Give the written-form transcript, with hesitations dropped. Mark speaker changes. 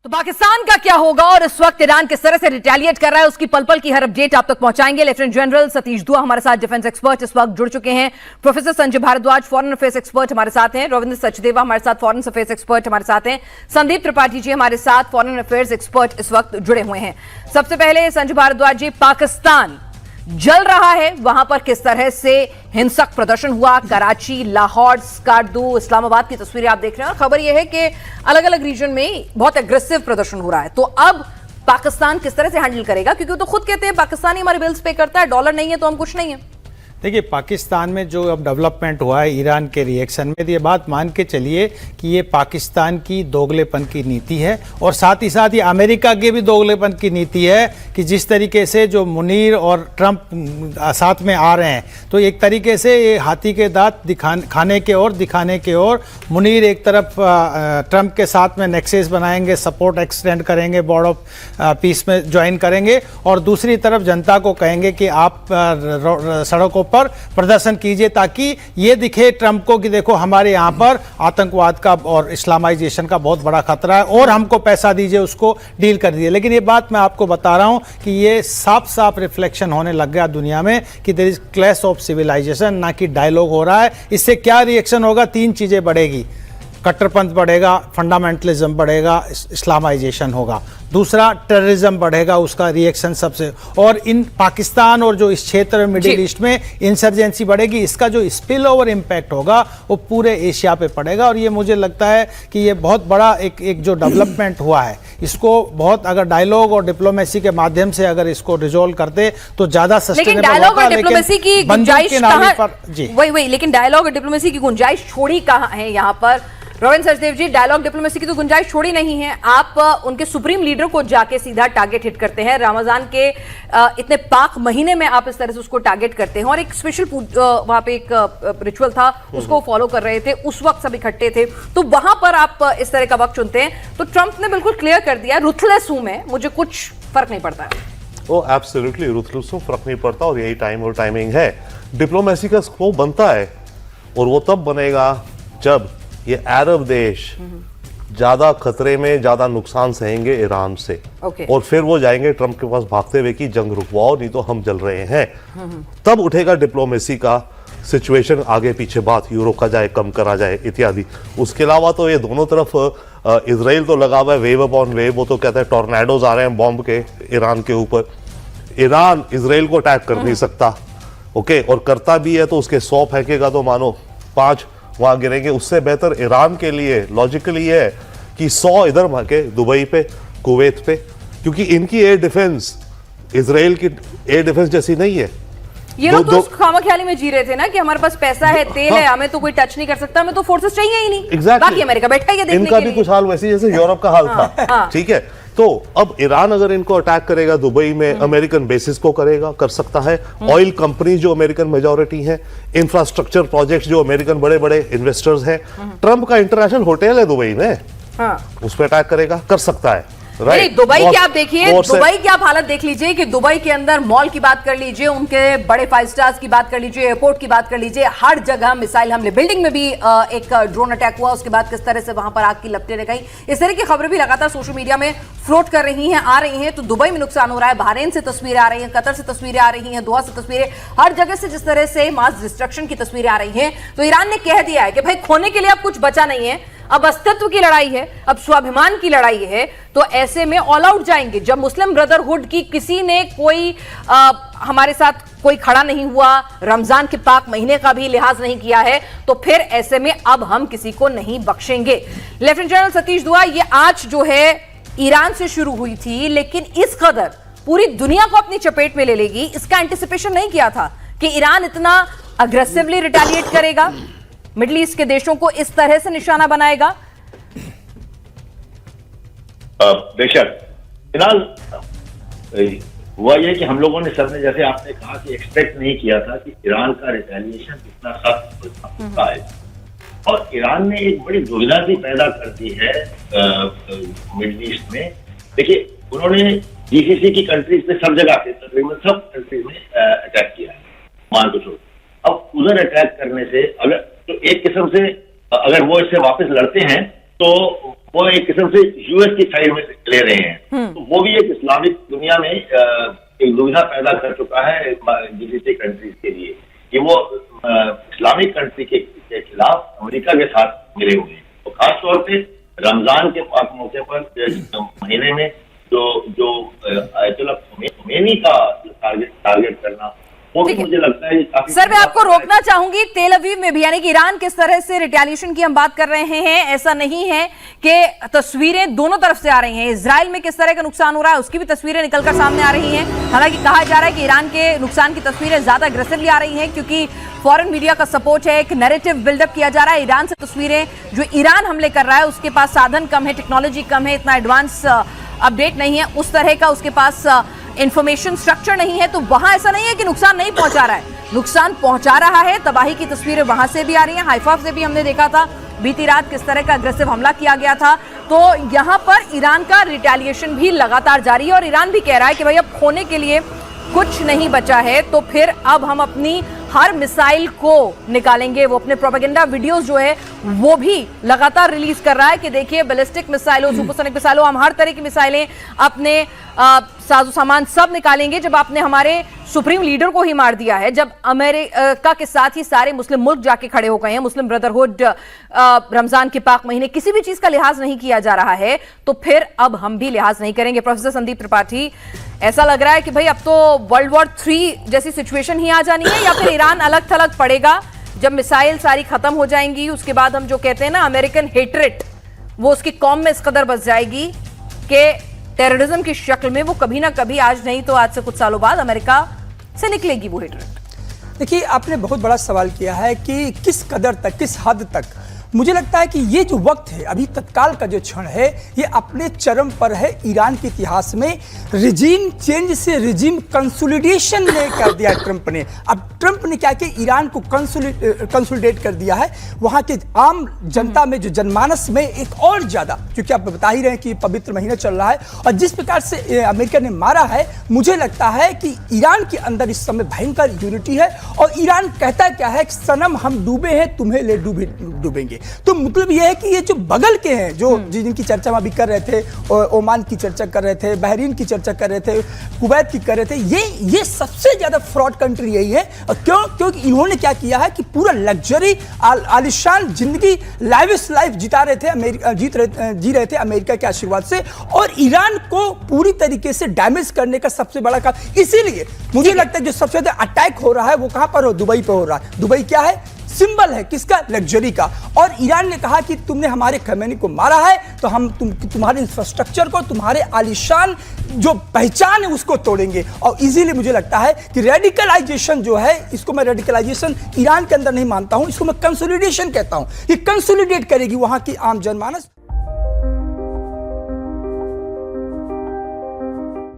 Speaker 1: तो पाकिस्तान का क्या होगा और इस वक्त ईरान किस तरह से रिटेलिएट कर रहा है, उसकी पल पल की हर अपडेट आप तक पहुंचाएंगे। लेफ्टिनेंट जनरल सतीश दुआ हमारे साथ डिफेंस एक्सपर्ट इस वक्त जुड़ चुके हैं। Professor Sanjay Bhardwaj foreign affairs expert हमारे साथ हैं। रविंद्र सचदेवा हमारे साथ फॉरेन अफेयर्स एक्सपर्ट हमारे साथ हैं। संदीप त्रिपाठी जी हमारे साथ फॉरेन अफेयर्स एक्सपर्ट इस वक्त जुड़े हुए हैं। सबसे पहले संजय भारद्वाज जी, पाकिस्तान जल रहा है, वहां पर किस तरह से हिंसक प्रदर्शन हुआ, कराची, लाहौर, स्कार्दू, इस्लामाबाद की तस्वीरें आप देख रहे हैं और खबर यह है कि अलग अलग रीजन में बहुत एग्रेसिव प्रदर्शन हो रहा है। तो अब पाकिस्तान किस तरह से हैंडल करेगा, क्योंकि वो तो खुद कहते हैं पाकिस्तान ही हमारे बिल्स पे करता है, डॉलर नहीं है तो हम कुछ नहीं है।
Speaker 2: देखिए, पाकिस्तान में जो अब डेवलपमेंट हुआ है ईरान के रिएक्शन में, ये बात मान के चलिए कि ये पाकिस्तान की दोगलेपन की नीति है और साथ ही अमेरिका की भी दोगलेपन की नीति है कि जिस तरीके से जो मुनीर और ट्रंप साथ में आ रहे हैं, तो एक तरीके से ये हाथी के दांत खाने के और दिखाने के और मुनीर एक तरफ ट्रंप के साथ में नेक्सेस बनाएंगे, सपोर्ट एक्सटेंड करेंगे, बोर्ड ऑफ पीस में ज्वाइन करेंगे और दूसरी तरफ जनता को कहेंगे कि आप सड़कों पर प्रदर्शन कीजिए ताकि ये दिखे ट्रंप को कि देखो हमारे यहाँ पर आतंकवाद का और इस्लामाइजेशन का बहुत बड़ा खतरा है और हमको पैसा दीजिए, उसको डील कर दीजिए। लेकिन ये बात मैं आपको बता रहा हूं कि ये साफ साफ रिफ्लेक्शन होने लग गया दुनिया में कि there is clash of civilization, ना कि डायलॉग हो रहा है। इससे क्या रिएक्शन होगा? तीन चीजें बढ़ेगी, कट्टरपंथ बढ़ेगा, फंडामेंटलिज्म बढ़ेगा, इस्लामाइजेशन होगा, दूसरा टेररिज्म बढ़ेगा, उसका रिएक्शन सबसे, और इन पाकिस्तान और जो इस क्षेत्र में मिडिल ईस्ट में इंसर्जेंसी बढ़ेगी। इसका जो स्पिल ओवर इम्पैक्ट होगा वो पूरे एशिया पे पड़ेगा और ये मुझे लगता है कि ये बहुत बड़ा एक जो डेवलपमेंट हुआ है, इसको बहुत अगर डायलॉग और डिप्लोमेसी के माध्यम से अगर इसको रिजोल्व करते तो ज्यादा सस्टेनेबल होगा।
Speaker 1: डायलॉग और डिप्लोमेसी की गुंजाइश
Speaker 2: वही
Speaker 1: लेकिन डायलॉग और डिप्लोमेसी की गुंजाइश छोड़ी कहाँ है यहाँ पर? रविंद्र सचदेव जी, डायलॉग डिप्लोमेसी की तो गुंजाइश छोड़ी नहीं है। आप उनके सुप्रीम लीडर को जाके सीधा टारगेट हिट करते हैं। रमजान के इतने पाक महीने में आप इस तरह से उसको टारगेट करते हैं और एक स्पेशल वहां पे एक रिचुअल था, उसको फॉलो कर रहे थे, उस वक्त सब इकट्ठे थे, तो वहां पर आप इस तरह का वक्त चुनते हैं। तो ट्रंप ने बिल्कुल क्लियर कर दिया, रुथलेस हूं मैं, मुझे कुछ फर्क नहीं पड़ता है।
Speaker 3: वो एब्सोल्युटली रुथलेस हूं, फर्क नहीं पड़ता और यही टाइम और टाइमिंग है। डिप्लोमेसी का स्कोप बनता है और वो तब बनेगा जब ये अरब देश ज्यादा खतरे में, ज्यादा नुकसान सहेंगे ईरान से और फिर वो जाएंगे ट्रंप के पास भागते हुए कि जंग रुकवाओ नहीं तो हम जल रहे हैं। तब उठेगा डिप्लोमेसी का सिचुएशन, आगे पीछे बात यूं रोका जाए, कम करा जाए इत्यादि। उसके अलावा तो ये दोनों तरफ इजराइल तो लगा हुआ है वेव अपॉन वेव, वो तो कहते हैं टॉर्नेडोज आ रहे हैं बॉम्ब के ईरान के ऊपर। ईरान इजराइल को अटैक कर नहीं सकता, ओके, और करता भी है तो उसके 100 फेंकेगा तो मानो 5 वहां गिरेंगे। उससे बेहतर ईरान के लिए लॉजिकली है कि 100 इधर भागे, दुबई पे, कुवैत पे, क्योंकि इनकी एयर डिफेंस इजराइल की एयर डिफेंस जैसी नहीं है।
Speaker 1: ये लोग तो खामख्याली में जी रहे थे ना कि हमारे पास पैसा है, तेल है, हमें तो कोई टच नहीं कर सकता, हमें तो फोर्सेस चाहिए ही नहीं। बाकी अमेरिका बैठा है देखने
Speaker 3: इनका भी कुछ हाल वैसे जैसे यूरोप का हाल था, ठीक है। तो अब ईरान अगर इनको अटैक करेगा दुबई में, अमेरिकन बेसिस को करेगा, कर सकता है। ऑयल कंपनी जो अमेरिकन मेजॉरिटी है, इंफ्रास्ट्रक्चर प्रोजेक्ट्स जो अमेरिकन बड़े बड़े इन्वेस्टर्स हैं, ट्रंप का इंटरनेशनल होटल है दुबई में, उस पर अटैक करेगा, कर सकता है।
Speaker 1: दुबई की आप देखिए, दुबई की आप हालत देख लीजिए कि दुबई के अंदर मॉल की बात कर लीजिए, उनके बड़े 5 स्टार्स की बात कर लीजिए, एयरपोर्ट की बात कर लीजिए, हर जगह मिसाइल हमले, बिल्डिंग में भी एक ड्रोन अटैक हुआ, उसके बाद किस तरह से वहां पर आग की लपटें लगाई, इस तरह की खबरें भी लगातार सोशल मीडिया में फ्लोट कर रही हैं, आ रही हैं। तो दुबई में नुकसान हो रहा है, बहरीन से तस्वीरें आ रही हैं, कतर से तस्वीरें आ रही हैं, दोहा से तस्वीरें, हर जगह से जिस तरह से मास डिस्ट्रक्शन की तस्वीरें आ रही हैं। तो ईरान ने कह दिया है कि भाई खोने के लिए अब कुछ बचा नहीं है, अब अस्तित्व की लड़ाई है, अब स्वाभिमान की लड़ाई है। तो ऐसे में ऑल आउट जाएंगे। जब मुस्लिम ब्रदरहुड की किसी ने कोई हमारे साथ कोई खड़ा नहीं हुआ, रमजान के पाक महीने का भी लिहाज नहीं किया है, तो फिर ऐसे में अब हम किसी को नहीं बख्शेंगे। लेफ्टिनेंट जनरल सतीश दुआ, ये आज जो है ईरान से शुरू हुई थी, लेकिन इस कदर पूरी दुनिया को अपनी चपेट में ले लेगी, इसका एंटिसिपेशन नहीं किया था कि ईरान इतना अग्रेसिवली रिटेलिएट करेगा, मिडिल ईस्ट के देशों को इस तरह से निशाना बनाएगा।
Speaker 4: बेशक फिलहाल हुआ यह कि हम लोगों ने सबने, जैसे आपने कहा कि एक्सपेक्ट नहीं किया था कि ईरान का रिटेलिएशन इतना सख्त होता है, और ईरान ने एक बड़ी दुविधा भी पैदा कर दी है मिडिल ईस्ट में। देखिए, उन्होंने जीसीसी की कंट्रीज पे सब जगह पे, तकरीबन सब कंट्रीज में अटैक किया है, मान को छोड़। अब उधर अटैक करने से अगर तो एक किस्म से अगर वो इससे वापस लड़ते हैं तो वो एक किस्म से यूएस की साइड में ले रहे हैं। तो वो भी एक इस्लामिक दुनिया में एक दुविधा पैदा कर चुका है जीसीसी कंट्रीज के लिए कि वो इस्लामिक कंट्री के खिलाफ अमेरिका के साथ मिले हुए हैं। तो खासतौर पे रमजान के मौके पर महीने में जो आयतुल्लाह खुमैनी का टारगेट करना, वो भी मुझे लगता है काफी।
Speaker 1: सर, मैं आपको रोकना चाहूंगी। तेल अवीव में भी, यानी कि ईरान किस तरह से रिटेलिएशन की हम बात कर रहे हैं, ऐसा नहीं है कि तस्वीरें दोनों तरफ से आ रही हैं। इजराइल में किस तरह का नुकसान हो रहा है उसकी भी तस्वीरें निकलकर सामने आ रही हैं। हालांकि कहा जा रहा है कि ईरान के नुकसान की तस्वीरें ज्यादा अग्रेसिवली आ रही हैं क्योंकि फॉरेन मीडिया का सपोर्ट है, एक नैरेटिव बिल्डअप किया जा रहा है। ईरान से तस्वीरें जो ईरान हमले कर रहा है उसके पास साधन कम है, टेक्नोलॉजी कम है, इतना एडवांस अपडेट नहीं है, उस तरह का उसके पास इंफॉर्मेशन स्ट्रक्चर नहीं है। तो वहां ऐसा नहीं है कि नुकसान नहीं पहुंचा रहा है, नुकसान पहुंचा रहा है। तबाही की तस्वीरें वहां से भी आ रही हैं। हाइफा से भी हमने देखा था बीती रात किस तरह का अग्रेसिव हमला किया गया था। तो यहां पर ईरान का रिटेलिएशन भी लगातार जारी है और ईरान भी कह रहा है कि भाई अब खोने के लिए कुछ नहीं बचा है, तो फिर अब हम अपनी हर मिसाइल को निकालेंगे। वो अपने प्रोपेगेंडा वीडियोस जो है वो भी लगातार रिलीज कर रहा है कि देखिए बैलिस्टिक मिसाइलों, सुपरसोनिक मिसाइलों, हम हर तरह की मिसाइलें, अपने साजो सामान सब निकालेंगे। जब आपने हमारे सुप्रीम लीडर को ही मार दिया है, जब अमेरिका के साथ ही सारे मुस्लिम मुल्क जाके खड़े हो गए हैं, मुस्लिम ब्रदरहुड रमजान के पाक महीने किसी भी चीज का लिहाज नहीं किया जा रहा है, तो फिर अब हम भी लिहाज नहीं करेंगे। प्रोफेसर संदीप त्रिपाठी, ऐसा लग रहा है कि भाई अब तो वर्ल्ड वॉर 3 जैसी सिचुएशन ही आ जानी है, या फिर ईरान अलग थलग पड़ेगा जब मिसाइल सारी खत्म हो जाएंगी। उसके बाद हम जो कहते हैं ना अमेरिकन हेट्रेट, वो उसकी कौम में इस कदर बस जाएगी कि टेररिज्म की शक्ल में वो कभी ना कभी, आज नहीं तो आज से कुछ सालों बाद, अमेरिका से निकलेगी वो हेट्रेट।
Speaker 5: देखिए, आपने बहुत बड़ा सवाल किया है कि किस कदर तक, किस हद तक। मुझे लगता है कि ये जो वक्त है, अभी तत्काल का जो क्षण है, ये अपने चरम पर है ईरान के इतिहास में। रिजीम चेंज से रिजीम कंसोलिडेशन ने कर दिया ट्रंप ने। अब ट्रंप ने क्या किया, ईरान को कंसोलिडेट कर दिया है। वहाँ के आम जनता में, जो जनमानस में एक और ज़्यादा, क्योंकि आप बता ही रहे हैं कि पवित्र महीना चल रहा है और जिस प्रकार से अमेरिका ने मारा है, मुझे लगता है कि ईरान के अंदर इस समय भयंकर यूनिटी है। और ईरान कहता क्या है कि सनम हम डूबे हैं, तुम्हें ले डूबेंगे। तो मतलब यह है कि ये जो बगल के हैं, जो जिनकी चर्चा हम अभी कर रहे थे, ओमान की चर्चा कर रहे थे, बहरीन की चर्चा कर रहे थे, कुवैत की कर रहे थे, ये सबसे ज्यादा फ्रॉड कंट्री यही है। और क्योंकि इन्होंने क्या किया है कि पूरा लग्जरी आलिशान जिंदगी, लाइविश लाइफ जी रहे थे अमेरिका के आशीर्वाद से, और ईरान को पूरी तरीके से डैमेज करने का सबसे बड़ा काम। इसीलिए मुझे लगता है जो सबसे ज्यादा अटैक हो रहा है वो कहां पर हो, दुबई पे हो रहा है। दुबई क्या है, सिंबल है किसका, लग्जरी का। और ईरान ने कहा कि तुमने हमारे खमेनी को मारा है तो हम तुम्हारे इंफ्रास्ट्रक्चर को, तुम्हारे आलिशान जो पहचान है उसको तोड़ेंगे। और इजीली मुझे लगता है कि रेडिकलाइजेशन जो है, इसको मैं रेडिकलाइजेशन ईरान के अंदर नहीं मानता हूं, इसको मैं कंसोलिडेशन कहता हूं। ये कंसोलिडेट करेगी वहां की आम जनमानस।